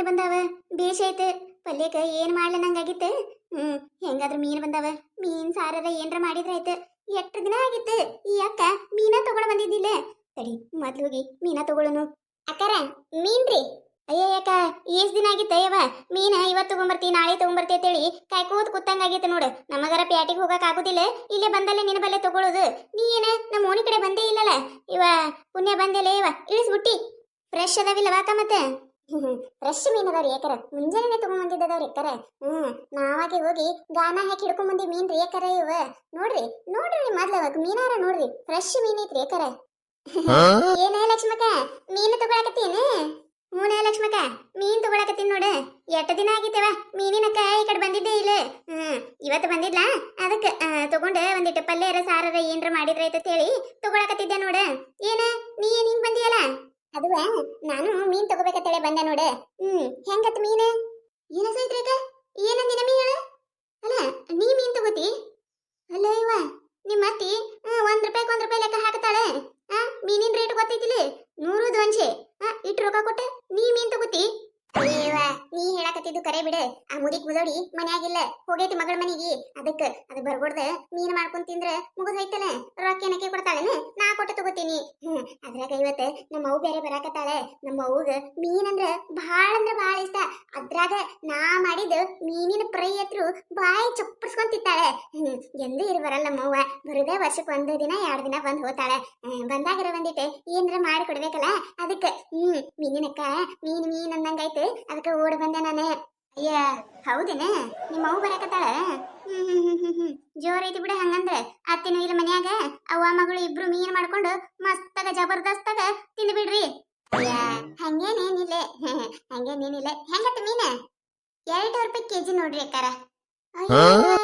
ಬಂದಾವ ಬೇಷ್ ಐತೆ ಪಲ್ಯಕ ಏನ್ ಮಾಡ್ಲ ನಂಗಾಗಿತ್ತು. ಹೆಂಗಾದ್ರೂ ಮೀನ್ ಬಂದಾವ, ಮೀನ್ ಸಾರರ ಏನ್ರ ಮಾಡಿದ್ರ ಆಯ್ತು. ಎಷ್ಟು ದಿನ ಆಗಿತ್ತು ಈ ಅಕ್ಕ ಮೀನ ತಗೊಂಡ್ ಬಂದಿದ್ದಿಲ್ಲ. ತಡಿ ಮೊದ್ಲು ಹೋಗಿ ಮೀನ ತಗೊಳ್ಳೋನು. ಅಕ್ಕಾರ ಮೀನ್ರಿ. ಅಯ್ಯ ಯಾಕ ಎಷ್ಟ್ ದಿನ ಆಗಿತ್ತ ಯವ್ವ ಮೀನ ಇವತ್ತು ತಗೊಂಬರ್ತಿ ನಾಳೆ ತಗೊಂಬರ್ತಿ ಅಂತೇಳಿ ಕಾಯ್ಕೋತ್ ಕೂತಂಗ ಆಗೈತೆ ನೋಡು. ನಮಗರ ಪ್ಯಾಟಿಗೆ ಹೋಗಕ್ ಆಗುದಿಲ್ಲ, ಇಲ್ಲೇ ಬಂದಲ್ಲೇ ನಿನ್ನ ಬಲ್ಲೆ ತಗೊಳ್ಳೋದು. ನೀ ಏನ ನಮ್ಮ ಓಣಿ ಕಡೆ ಬಂದೇ ಇಲ್ಲಲ್ಲ. ಇವ ಪುಣ್ಯ ಬಂದೆಲ್ಲ ಇವ ಇಳಿಸ್ಬಿಟ್ಟಿ. ಫ್ರೆಶ್ ಅದಾವಿಲ್ಲ ವಾಕ ಮತ್ತೆ ಫ್ರೆಶ್ ಮೀನ್ ಅದಾವ್ರಿ ಏಕರ, ಮುಂಜಾನೆ ತಗೊಂಡ್ ಬಂದಿದ್ದದವ್ರಿ ಏಕರ. ನಾವಾಗೆ ಹೋಗಿ ಗಾನ ಹಾಕಿ ಹಿಡ್ಕೊಂಡ್ ಬಂದಿ ಮೀನ್ ರೀ ಏಕರ ಇವ. ನೋಡ್ರಿ ನೋಡ್ರಿ ಮೊದ್ಲ ಮೀನಾರ ನೋಡ್ರಿ ಫ್ರೆಶ್ ಮೀನ್ ಐತ್ರಿ ಏಕರ. ಏನೇ ಲಕ್ಷ್ಮಕ್ಕ ಮೀನು ತಗೊಳಕತ್ತೀನಿ. ಹೂನೇ ಲಕ್ಷ್ಮಕ್ಕ ಮೀನ್ ತಗೊಳಕತ್ತೀನಿ ನೋಡ. ಎಷ್ಟ ದಿನ ಆಗಿತ್ತವ ಮೀನಿನಕ್ಕ ಈ ಕಡೆ ಬಂದಿದ್ದೇ ಇಲ್ಲ. ಇವತ್ತು ಬಂದಿದ್ಲಾ ಅದಕ್ಕ ತಗೊಂಡ ಒಂದಿಟ್ಟು ಪಲ್ಯರ ಸಾರರ ಏನ್ರ ಮಾಡಿದ್ರ ಐತ ಹೇಳಿ ತಗೊಳಕತ್ತಿದ್ದೆ ನೋಡ. ಏನ ನೀ ಹಿಂಗ್ ಬಂದಿಯಲ್ಲ? ಅದುವ ನಾನು ಮೀನ್ ತಗೋಬೇಕಂತೇಳಿ ಬಂದೆ ನೋಡ. ಹೆಂಗತ್ ಮೀನ್? ಏನ ಸೈತ್ರೇಕ ಏನಂದಿನ ಮೀನ್? ಅಲ್ಲ ನೀ ಮೀನ್ ತಗೋತಿ? ಅಲ್ಲ ಇವ ನಿಮ್ಮ ಅತ್ತಿ 1 ರೂಪಾಯಿಗೆ 1 ರೂಪಾಯಿ ಲೆಕ್ಕ ಹಾಕ್ತಾಳೆ. ಮೀನಿನ ರೇಟ್ ಗೊತ್ತೈತಿಲ್ಲ, 100 ದ್ವಂಶೆ. ಇಟ್ಟು ರೊಕ್ಕ ಕೊಟ್ಟೆ ನೀ ಮೀನ್ ತಗೋತಿ? ಅಯ್ಯವ ನೀ ಹೇಳಕತ್ತಿದ್ದು ಕರೆ ಬಿಡು. ಆ ಮುದಿಕ್ ಮುದೋಡಿ ಮನ್ಯಾಗಿಲ್ಲ, ಹೋಗೈತಿ ಮಗಳ ಮನಿಗೆ. ಅದಕ್ಕ ಅದು ಬರ್ಗೊಡ್ದ ಮೀನ್ ಮಾಡ್ಕೊಂಡ್ ತಿಂದ್ರ ಮುಗಿದ್ ಹೋಯ್ತಲ್ಲ. ರೊಕ್ಕ ಏನಕ್ಕೆ ಕೊಡ್ತಾಳೇನ? ನಾ ಕೊಟ್ಟು ತಗೋತೀನಿ. ಅದ್ರಾಗ ಇವತ್ತ ನಮ್ಮ ಅವು ಬೇರೆ ಬರಾಕತ್ತಾಳೆ. ನಮ್ಮ ಅವ್ಗ ಮೀನ್ ಅಂದ್ರ ಭಾಳ ಇಷ್ಟ. ಅದ್ರಾಗ ನಾ ಮಾಡಿದ ಮೀನಿನ ಫ್ರೈ ಹತ್ರ ಬಾಯಿ ಚಪ್ಪರ್ಸ್ಕೊಂಡ್ ತಿಂತಾಳೆ. ಎಂದೂ ಇರು ಬರಲ್ಲ ನಮ್ಮವ್ವ. ಬರುದೇ ವರ್ಷಕ್ಕೆ 1 ದಿನ 2 ದಿನ ಬಂದ್ ಹೋಗ್ತಾಳೆ. ಬಂದಾಗರ ಬಂದಿಟ್ಟು ಏನ್ರ ಮಾಡಿ ಕೊಡ್ಬೇಕಲ್ಲ. ಅದಕ್ಕ ಮೀನಿನಕ್ಕ ಮೀನ್ ಅಂದಂಗಾಯ್ತು. ಅದಕ್ಕೆ ಓಡ್ ಬಂದೆ ನಾನು. ಅಯ್ಯ ಹೌದೇನ ನಿಮ್ಮ ಅವು ಬರಾಕತ್ತಾಳ? ಜೋರ್ ಐತಿ ಬಿಡ. ಹಂಗಂದ್ರ ಅತ್ತಿನೂ ಇಲ್ಲ ಮನ್ಯಾಗ, ಅವ್ವ ಮಗಳು ಇಬ್ರು ಮೀನ್ ಮಾಡ್ಕೊಂಡು ಮಸ್ತಾಗ ಜಬರ್ದಸ್ತಾಗ ತಿಂದು ಬಿಡ್ರಿ. ಅಯ್ಯ ಹಂಗೇನೇನಿಲ್ಲ ಹಂಗೇನೇನಿಲ್ಲ. ಹೆಂಗತ್ತ ಮೀನ? 2 ರೂಪಾಯಿ ಕೆಜಿ ನೋಡ್ರಿ ಅಕ್ಕಾರ.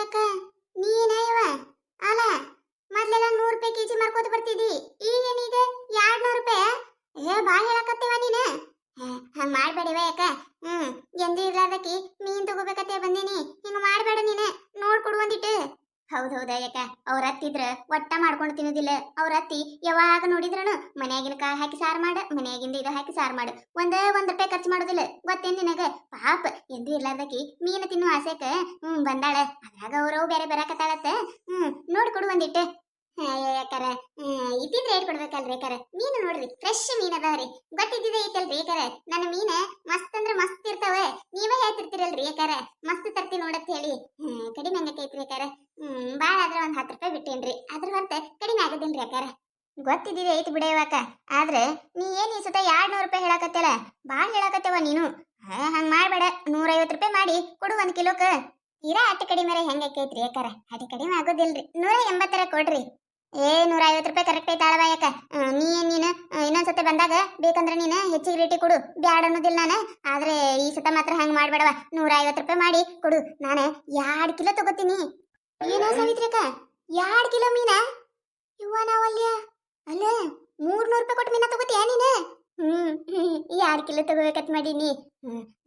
ಅಕ್ಕ ನೀನ ಇವ ಅಲ್ಲ ಮೊದ್ಲೆಲ್ಲ 100 ರೂಪಾಯಿ ಕೆಜಿ ಮಾರ್ಕೋತ ಬರ್ತಿದ್ದಿ, ಈಗೇನೀಗ 200 ರೂಪಾಯಿ? ಬಾಳ ಹೇಳಕತ್ತೇವ ನೀನ. ಹಂಗ ಮಾಡ್ಬೇಡಿವ ಯಾಕ. ಎಂದೂ ಇರ್ಲಾರ್ದಕ್ಕಿ ಮೀನ್ ತಗೋಬೇಕತ್ತೆ ಬಂದೇನಿ. ಹಿಂಗ ಮಾಡ್ಬೇಡ ನೀನ, ನೋಡ್ಕೊಡು ಒಂದಿಟ್ಟು. ಹೌದೌದ ಯಾಕ ಅವ್ರ ಅತ್ತಿದ್ರ ಒಟ್ಟ ಮಾಡ್ಕೊಂಡು ತಿನ್ನೋದಿಲ್ಲ. ಅವ್ರ ಅತ್ತಿ ಯಾವಾಗ ನೋಡಿದ್ರನು ಮನ್ಯಾಗಿನ ಕಾಳು ಹಾಕಿ ಸಾರು ಮಾಡ, ಮನ್ಯಾಗಿಂದ ಇದು ಹಾಕಿ ಸಾರು ಮಾಡು. 1 ರೂಪಾಯಿ ಖರ್ಚು ಮಾಡೋದಿಲ್ಲ. ಗೊತ್ತೇನ್ ನಿನಗ? ಪಾಪ ಎಂದೂ ಇರ್ಲಾರ್ದಕ್ಕಿ ಮೀನು ತಿನ್ನು ಆಸೆಕ ಬಂದಾಳ. ಅದ್ರಾಗ ಅವ್ರವ್ ಬೇರೆ ಬರಾಕತ್ತಾಳತ್ತ. ನೋಡ್ಕೊಡು ಒಂದಿಟ್ಟು. ಯಾಕಾರ ಇದ್ದಿದ್ ರೇಟ್ ಕೊಡ್ಬೇಕಲ್ರಿ ಯಾಕಾರ. ಮೀನು ನೋಡ್ರಿ ಫ್ರೆಶ್ ಮೀನ್ ಅದಾವ್ರಿ. ಗೊತ್ತಿದ್ದಿದೆ ಐತಲ್ರಿ ಯಾಕಾರ. ನನ್ನ ಮೀನ ಮಸ್ತ್ ಅಂದ್ರ ಮಸ್ತ್ ಇರ್ತಾವ. ನೀವೇ ಹೇಳ್ತಿರ್ತೀರಲ್ರಿ ಯಾಕಾರ ಮಸ್ತ್ ತರ್ತಿ ನೋಡತ್ ಹೇಳಿ. ಕಡಿಮೆ ಹಂಗೈತ್ರಿ ಯಾಕಾರ. ಬಾಳ ಆದ್ರ 10 ರೂಪಾಯಿ ಬಿಟ್ಟೇನ್ರಿ. ಅದ್ರ ಹೊರತ ಕಡಿಮೆ ಆಗೋದಿಲ್ರಿ ಯಾಕಾರ. ಗೊತ್ತಿದ್ದಿದೆ ಐತಿ ಬಿಡೇವಾಕ. ಆದ್ರೆ ನೀ ಏನ್ ಈ ಸತ 200 ರೂಪಾಯಿ ಹೇಳಕತ್ತಲ್ಲ, ಬಾಳ ಹೇಳಕತ್ತೇವ ನೀನು. ಹಂಗ ಮಾಡ್ಬೇಡ. 150 ರೂಪಾಯಿ ಮಾಡಿ ಕೊಡು 1 ಕಿಲೋಕ. ತೀರಾ ಅಟ್ಟ ಕಡಿಮೆ ಹೆಂಗೈತ್ರಿ ಯಾಕಾರ. ಅಟ್ಟ ಕಡಿಮೆ ಆಗೋದಿಲ್ರಿ. 180 ಕೊಡ್ರಿ. 150 ರೂಪಾಯಿ ಕರೆಕ್ಟ್ ಐತೆ ಆಳವ ಯಾಕ. ನೀನು ಇನ್ನೊಂದ್ಸತಿ ಬಂದಾಗ ಬೇಕಂದ್ರೆ ನೀನು ಹೆಚ್ಚಿಗೆ ರೇಟಿ ಕೊಡು, ಬ್ಯಾಡ ಅನ್ನೋದಿಲ್ಲ ನಾನು. ಆದ್ರೆ ಈ ಸತ ಮಾತ್ರ ಹಂಗ ಮಾಡ್ಬೇಡವ. 150 ರೂಪಾಯಿ ಮಾಡಿ ಕೊಡು. ನಾನು 2 ಕಿಲೋ ತಗೋತೀನಿ. ಏನ ಸಾವಿತ್ರಕ್ಕ 2 ಕಿಲೋ ಮೀನ? ಇವ್ವ ನಾವಲ್ಯ ಅಲ್ಲ 300 ರೂಪಾಯಿ ಕೊಟ್ಟು ಮೀನ ತಗೋತೀಯ ನೀನು? 2 ಕಿಲೋ ತಗೋಬೇಕತ್ ಮಾಡೀನಿ.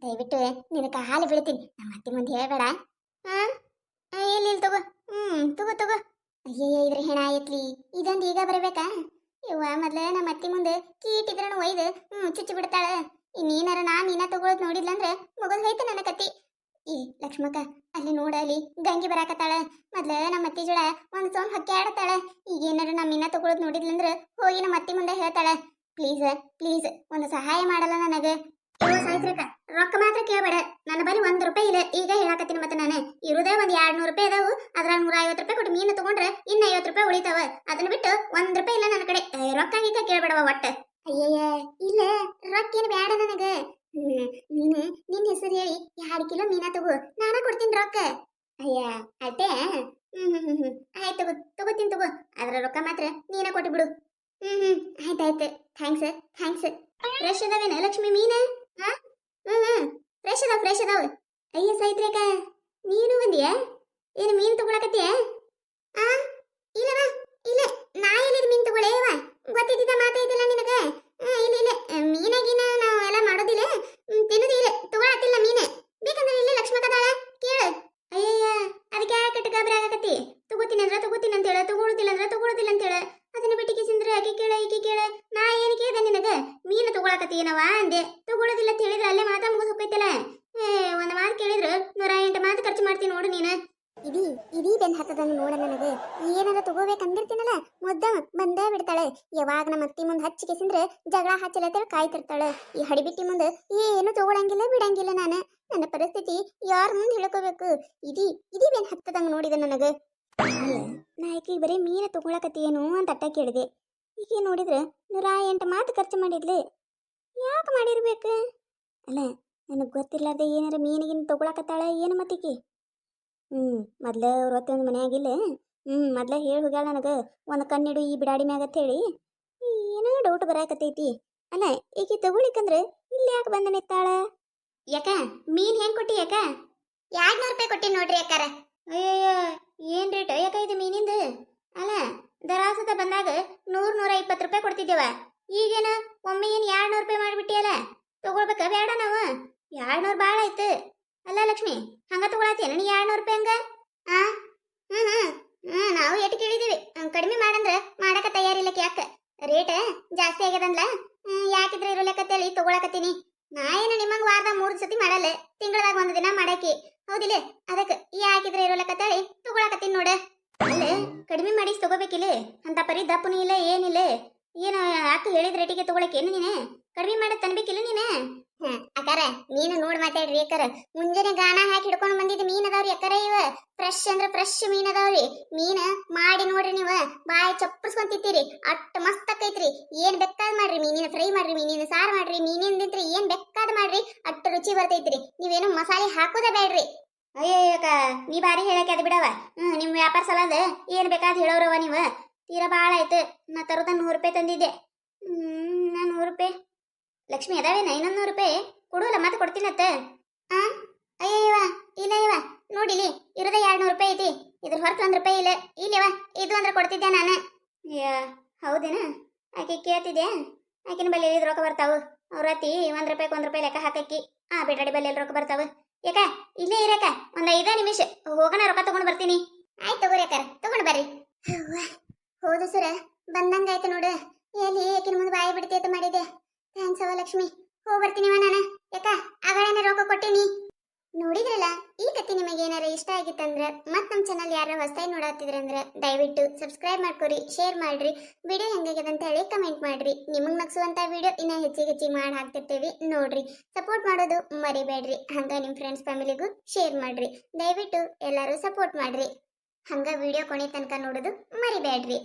ದಯವಿಟ್ಟು ನಿನಕ ಹಾಲು ಬೀಳ್ತೀನಿ. ನಮ್ಮ ಅತ್ತಿ ಮುಂದೆ ಹೇಳ್ಬೇಡ. ಎಲ್ಲಿ ತಗೋ. ತಗೋ. ಅಯ್ಯಯ್ಯ ಇದ್ರ ಹೆಣ ಆಯ್ತ್ಲಿ. ಇದೊಂದು ಈಗ ಬರಬೇಕಾ? ಇವ್ವ ಮೊದ್ಲ ನಮ್ಮ ಅತ್ತಿ ಮುಂದೆ ಕೀಟಿದ್ರನು ಒಯ್ದು ಚುಚ್ಚಿ ಬಿಡ್ತಾಳ. ಇನ್ನೇನಾರ ನಾ ಮೀನ ತಗೊಳದ್ ನೋಡಿದ್ಲಂದ್ರ ಮುಗದ್ ಹೋಯ್ತು ನನ್ನ ಕತ್ತಿ. ಈ ಲಕ್ಷ್ಮಕ್ಕ ಅಲ್ಲಿ ನೋಡ, ಅಲ್ಲಿ ಗಂಗಿ ಬರಾಕತ್ತಾಳ. ಮೊದ್ಲ ನಮ್ಮ ಅತ್ತಿ ಜೋಳ ಒಂದ್ ಸೌಂಡ್ ಹಕ್ಕಿ ಆಡತಾಳ. ಈಗ ಏನಾರ ನಾ ಮೀನ ತಗೊಳದ್ ನೋಡಿದ್ಲಂದ್ರ ಹೋಗಿ ನಮ್ಮ ಅತ್ತಿ ಮುಂದೆ ಹೇಳ್ತಾಳ. ಪ್ಲೀಸ್ ಒಂದು ಸಹಾಯ ಮಾಡಲ್ಲ ನನಗೆ. ಸಾಯ್ತ್ರಕ್ಕ ರೊಕ್ಕ ಮಾತ್ರ ಕೇಳಬೇಡ. ನನ್ನ ಬರೀ 1 ರೂಪಾಯಿ ಇಲ್ಲ. ಈಗ ಹೇಳಕತ್ತೀನಿ. ಮತ್ತೆ ನಾನು ಇರುದೇ 200 ರೂಪಾಯಿ ಅದಾವು. ಅದ್ರ 150 ರೂಪಾಯಿ ಕೊಟ್ಟು ಮೀನು ತಗೊಂಡ್ರೆ ಇನ್ನ 50 ರೂಪಾಯಿ ಉಳಿತಾವ. ಅದನ್ನ ಬಿಟ್ಟು 1 ರೂಪಾಯಿ ಇಲ್ಲ ನನ್ನ ಕಡೆ. ರೊಕ್ಕ ಗೀಕ ಕೇಳಬೇಡವ ಒಟ್ಟ. ಅಯ್ಯಯ್ಯ ಇಲ್ಲ ರೊಕ್ಕ ಏನು ಬೇಡ ನನಗ. ನೀನು ನಿನ್ನ ಹೆಸರು ಹೇಳಿ 2 ಕಿಲೋ ಮೀನ ತಗೋ, ನಾನ ಕೊಡ್ತೀನಿ ರೊಕ್ಕ. ಅಯ್ಯ ಅಟ್ಟೆ. ಆಯ್ತು ತಗೋತೀನಿ ತಗೋ. ಅದ್ರ ರೊಕ್ಕ ಮಾತ್ರ ನೀನ ಕೊಟ್ಟು ಬಿಡು. ಆಯ್ತಾಯ್ತು. ಥ್ಯಾಂಕ್ಸ್. ಫ್ರೆಶ್ ಅದಾವೇನ ಲಕ್ಷ್ಮಿ ಮೀನ? ಫ್ರೆಶ್ ಅದಾವ. ಅಯ್ಯ ಸೈತ್ರಕ್ಕ ನೀನು ಬಂದಿಯಾ? ಏನು ಮೀನ್ ತಗೊಳಕತ್ತೀಯ? ಇಲ್ಲವಾ ಇಲ್ಲ. ನಾ ಎಲ್ಲಿದ್ ಮೀನ್ ತಗೊಳ್ಳೇವ? ಗೊತ್ತಿದ್ದ ಮಾತಾಯ್ತಿಲ್ಲ ನಿನಗ. ಇಲ್ಲ ಮೀನಾಗಿನ ನಾವು ಎಲ್ಲ ಮಾಡೋದಿಲ್ಲ, ತಿನ್ನೋದಿಲ್ಲ, ತಗೊಳತ್ತಿಲ್ಲ ಮೀನ. ಬೇಕಂದ್ರೆ ಇಲ್ಲ ಲಕ್ಷ್ಮಕ್ಕದಾಳ ಕೇಳು. ಅಯ್ಯಯ್ಯ ಅದಕ್ಕೆ ಯಾಕೆ ಗಾಬರಿ ಆಗಕತ್ತಿ? ತಗೋತೀನಿ ಅಂತ ಹೇಳ, ತಗೊಳುದಿಲ್ಲ ಅಂತ ಹೇಳ. ಅದನ್ನ ಬಿಟ್ಟಿಗೆ ಸಿಂದ್ರೆ ಆಕೆ ಕೇಳ ಈಕೆ ಕೇಳ. ನಾ ಏನು ಕೇಳ್ದೆ ನಿನಗ? ಮೀನು ತಗೊಳ ತಗೊಳಕತ್ತೀನವ ಅಂದೆ. ತಗೊಳ್ಳೋದಿಲ್ಲ ಅಂತ ಹೇಳಿದ್ರೆ ಅಲ್ಲೇ ಮಾತಾ ಮುಗಿದು ಹೋಗ್ತೈತಲ್ಲ. ಒಂದು ಮಾತು ಕೇಳಿದ್ರು 108 ಮಾತು ಖರ್ಚು ಮಾಡ್ತೀನಿ ನೋಡು ನೀನು. ಇದೀ ಇದೀ ಬೆನ್ ಹತ್ತದನ್ನು ನೋಡ ನನಗೆ. ಏನಾರ ತಗೋಬೇಕಂದಿರ್ತೀನಲ್ಲ ಮುದ್ದ ಬಂದೇ ಬಿಡ್ತಾಳೆ. ಯಾವಾಗ ನಮ್ಮ ಅತ್ತಿ ಮುಂದೆ ಹಚ್ಚಿಕೆಸಿಂದ್ರೆ ಜಗಳ ಹಚ್ಚಲತ್ತೇಳಿ ಕಾಯ್ತಿರ್ತಾಳೆ. ಈ ಹಡಿಬಿಟ್ಟಿ ಮುಂದೆ ಏನು ತಗೊಳಂಗಿಲ್ಲ ಬಿಡಂಗಿಲ್ಲ. ನಾನು ನನ್ನ ಪರಿಸ್ಥಿತಿ ಯಾರ ಮುಂದೆ ಹೇಳ್ಕೋಬೇಕು. ಇದೀ ಇದೀ ಬೆನ್ ಹತ್ತದಂಗ ನೋಡಿದ ನನಗೆ. ಅಲ್ಲ ನಾ ಈಕಿಗೆ ಬರೀ ಮೀನ ತಗೊಳಕತ್ತೇನು ಅಂತ ಅಟ್ಟ ಕೇಳಿದೆ. ಈಗ ನೋಡಿದ್ರೆ 108 ಮಾತು ಖರ್ಚು ಮಾಡಿದ್ಲಿ. ಯಾಕೆ ಮಾಡಿರ್ಬೇಕು? ಅಲ್ಲ ನನಗೆ ಗೊತ್ತಿರ್ಲಾರ್ದೆ ಏನಾರ ಮೀನಿಗಿನ ತಗೊಳಕತ್ತಾಳ ಏನು ಮತ್ತಿಕಿ? ಮೊದ್ಲ ಅವ್ರ ಹೊತ್ತೊಂದು ಮನೆಯಾಗಿಲ್ಲ. ಮೊದ್ಲ ಹೇಳಿ ಹೋಗ್ಯಾಳ ನನಗೆ, ಒಂದು ಕಣ್ಣಿಡು ಈ ಬಿಡಾಡಿ ಮ್ಯಾಗತ್ ಹೇಳಿ. ಏನೋ ಡೌಟ್ ಬರಾಕತ್ತೈತಿ. ಅಲ್ಲ ಈಕಿ ತಗೊಳಿಕಂದ್ರೆ ಇಲ್ಲಿ ಯಾಕೆ ಬಂದ ನಿತ್ತಾಳ? ಯಾಕ ಮೀನ್ ಹೆಂಗ್ ಕೊಟ್ಟಿ ಯಾಕ? 200 ರೂಪಾಯಿ ಕೊಟ್ಟಿ ನೋಡ್ರಿ ಯಾಕಾರ. ಅಯ್ಯಯ್ಯ ಏನ್ ರೇಟ್ ಯಾಕ ಇದು ಮೀನಿಂದ? ಅಲ್ಲ ದರಾಸದ ಬಂದಾಗ 100-120 ರೂಪಾಯಿ ಕೊಡ್ತಿದ್ದೇವ. ಈಗೇನ ಒಮ್ಮೆ ಏನು 200 ರೂಪಾಯಿ ಮಾಡಿಬಿಟ್ಟಿಯಲ್ಲ. ತಗೊಳ್ಬೇಕ ಬೇಡ ನಾವು? 200 ಭಾಳ ಆಯ್ತು. ಅಲ್ಲ ಲಕ್ಷ್ಮಿ ಹಂಗ ತಗೊಳತ್ತೇನ ನೀ 200 ರೂಪಾಯಿ ಹಂಗ? ನಾವು ಎಟ್ಟು ಕೇಳಿದೀವಿ. ಕಡಿಮೆ ಮಾಡಂದ್ರ ಮಾಡಕ ತಯಾರಿಲ್ಲಕ್ಕೆ. ಯಾಕ ರೇಟ್ ಜಾಸ್ತಿ ಆಗ್ಯದಂದ್ಲ. ಯಾಕಿದ್ರೆ ಇರೋ ಲೆಕ್ಕತ್ತೇಳಿ ತಗೊಳಕತ್ತೀನಿ. ನಾ ಏನು ನಿಮ್ಮಂಗ ವಾರದ 3 ಸತಿ ಮಾಡಲ್ಲ, ತಿಂಗಳದಾಗ 1 ದಿನ ಮಾಡಾಕಿ. ಹೌದಿಲ್ಲ? ಅದಕ್ಕೆ ಯಾಕಿದ್ರೆ ಇರೋ ಲೆಕ್ಕತ್ತೇಳಿ ತಗೊಳಕತ್ತೀನಿ ನೋಡ. ಅಲ್ಲ ಕಡಿಮೆ ಮಾಡಿ ತಗೋಬೇಕಿಲ್ಲ. ಅಂತ ಪರಿ ದಪ್ಪನೂ ಇಲ್ಲ ಏನಿಲ್ಲ. ಏನು ಅಕ್ಕ ಹೇಳಿದ ರೇಟಿಗೆ ತಗೊಳಕೇನು ನೀನು? ಕಡಿಮೆ ಮಾಡತ್ ಅನ್ಬೇಕಿಲ್ಲ ನೀನು? ಅಕ್ಕಾರ ಮೀನು ನೋಡ್ ಮಾತಾಡ್ರಿ ಅಕ್ಕಾರ. ಮುಂಜಾನೆ ಗಾಣ ಹಾಕಿ ಹಿಡ್ಕೊಂಡು ಬಂದಿದ್ದು ಮೀನ್ ಅದಾವ್ರಿ ಅಕ್ಕಾರ. ಇವ ಫ್ರೆಶ್ ಅಂದ್ರ ಫ್ರೆಶ್ ಮೀನ್ ಅದಾವ್ರಿ. ಮೀನ್ ಮಾಡಿ ನೋಡ್ರಿ ನೀವು, ಬಾಯಿ ಚಪ್ಪರ್ಸ್ಕೊಂತಿತ್ತೀರಿ. ಅಷ್ಟ್ ಮಸ್ತ್ ಆಕೈತ್ರಿ. ಏನ್ ಬೇಕಾದ್ ಮಾಡ್ರಿ, ಮೀನಿನ ಫ್ರೈ ಮಾಡ್ರಿ, ಮೀನಿನ ಸಾರು ಮಾಡ್ರಿ, ಮೀನಿಂದಿಂತ್ರಿ ಏನ್ ಬೇಕಾದ್ ಮಾಡ್ರಿ, ಅಷ್ಟ್ ರುಚಿ ಬರ್ತೈತ್ರಿ. ನೀವೇನು ಮಸಾಲೆ ಹಾಕೋದ ಬೇಡ್ರಿ. ಅಯ್ಯಕ್ಕ ನೀ ಬಾರಿ ಹೇಳಕ್ಕೆ ಅದು ಬಿಡವ. ನಿಮ್ ವ್ಯಾಪಾರ ಸಲದ ಏನ್ ಬೇಕಾದ್ ಹೇಳೋರವ ನೀವು. ತೀರಾ ಭಾಳ ಆಯ್ತು. ನಾ ತರೋದ 100 ರೂಪಾಯಿ ತಂದಿದ್ದೆ. ನಾ 100 ರೂಪಾಯಿ ಲಕ್ಷ್ಮಿ ಅದಾವೇನ? ಇನ್ನೊಂದು 100 ರೂಪಾಯಿ ಕೊಡೋಲ್ಲ ಮತ್ತೆ ಕೊಡ್ತೀನತ್ತ. ಅಯ್ಯವ ಇಲ್ಲ ಇವ ನೋಡಿಲಿ ಇರೋದ 200 ರೂಪಾಯಿ ಐತಿ. ಇದ್ರ ಹೊರತು 1 ರೂಪಾಯಿ ಇಲ್ಲ. ಇಲ್ಲವ ಇದು ಅಂದ್ರೆ ಕೊಡ್ತಿದ್ದೆ ನಾನು. ಹೌದೇನ? ಆಕೆ ಕೇಳ್ತಿದ್ದೆ. ಆಕಿನ ಬಲ್ಲಿ ಎಲ್ಲಿದ್ ರೊಕ್ಕ ಬರ್ತಾವು? ಅವ್ರ ಅತ್ತಿ 1 ರೂಪಾಯಿಗೆ 1 ರೂಪಾಯಿ ಲೆಕ್ಕ ಹಾಕಿ ಬಿಡಾಡಿ ಬಲ್ಲಿ ಎಲ್ಲಿ ರೊಕ್ಕ ಬರ್ತಾವ? ಯಾಕ ಇಲ್ಲೇ ಇರಕ ಒಂದ್ 5 ನಿಮಿಷ ಹೋಗೋಣ, ರೊಕ್ಕ ತಗೊಂಡ್ ಬರ್ತೀನಿ. ಆಯ್ತು ತಗೋರಿ ಅಕ್ಕಾರ, ತಗೊಂಡ್ ಬರ್ರಿ. ಹೌದು ಸರ ಬಂದಂಗಾಯ್ತು ನೋಡು. ಎಲ್ಲಿ ಏಕಿನ ಮುಂದೆ ಬಾಯಿ ಬಿಡ್ತೈತ ಮಾಡಿದೆ. ಥ್ಯಾಂಕ್ಸ್ ಅವ ಲಕ್ಷ್ಮಿ. ಹೋಗಿ ಬರ್ತೀನಿವ ನಾನು. ಯಾಕ ಆಗಳೇನ ರೊಕ್ಕ ಕೊಟ್ಟಿನಿ. ನೋಡಿದ್ರಲ್ಲ, ಈ ಕತೆ ನಿಮಗೆ ಏನಾರ ಇಷ್ಟ ಆಗಿತ್ತಂದ್ರೆ ಮತ್ ನಮ್ಮ ಚಾನಲ್ ಯಾರು ಹೊಸದಾಗಿ ನೋಡತ್ತಿದ್ರಂದ್ರೆ ದಯವಿಟ್ಟು ಸಬ್ಸ್ಕ್ರೈಬ್ ಮಾಡ್ಕೊರಿ, ಶೇರ್ ಮಾಡ್ರಿ. ವಿಡಿಯೋ ಹೆಂಗಾಗ್ಯದ ಅಂತ ಹೇಳಿ ಕಮೆಂಟ್ ಮಾಡ್ರಿ. ನಿಮಗೆ ನಗಿಸುವಂತ ವಿಡಿಯೋ ಇನ್ನ ಹೆಚ್ಚಿಗೆ ಮಾಡಿ ಹಾಕ್ತಿರ್ತೀವಿ ನೋಡ್ರಿ. ಸಪೋರ್ಟ್ ಮಾಡೋದು ಮರಿಬೇಡ್ರಿ. ಹಂಗ ನಿಮ್ಮ ಫ್ರೆಂಡ್ಸ್ ಫ್ಯಾಮಿಲಿಗೂ ಶೇರ್ ಮಾಡ್ರಿ. ದಯವಿಟ್ಟು ಎಲ್ಲರೂ ಸಪೋರ್ಟ್ ಮಾಡ್ರಿ. ಹಂಗ ವಿಡಿಯೋ ಕೊನೆ ತನಕ ನೋಡೋದು ಮರಿಬೇಡ್ರಿ.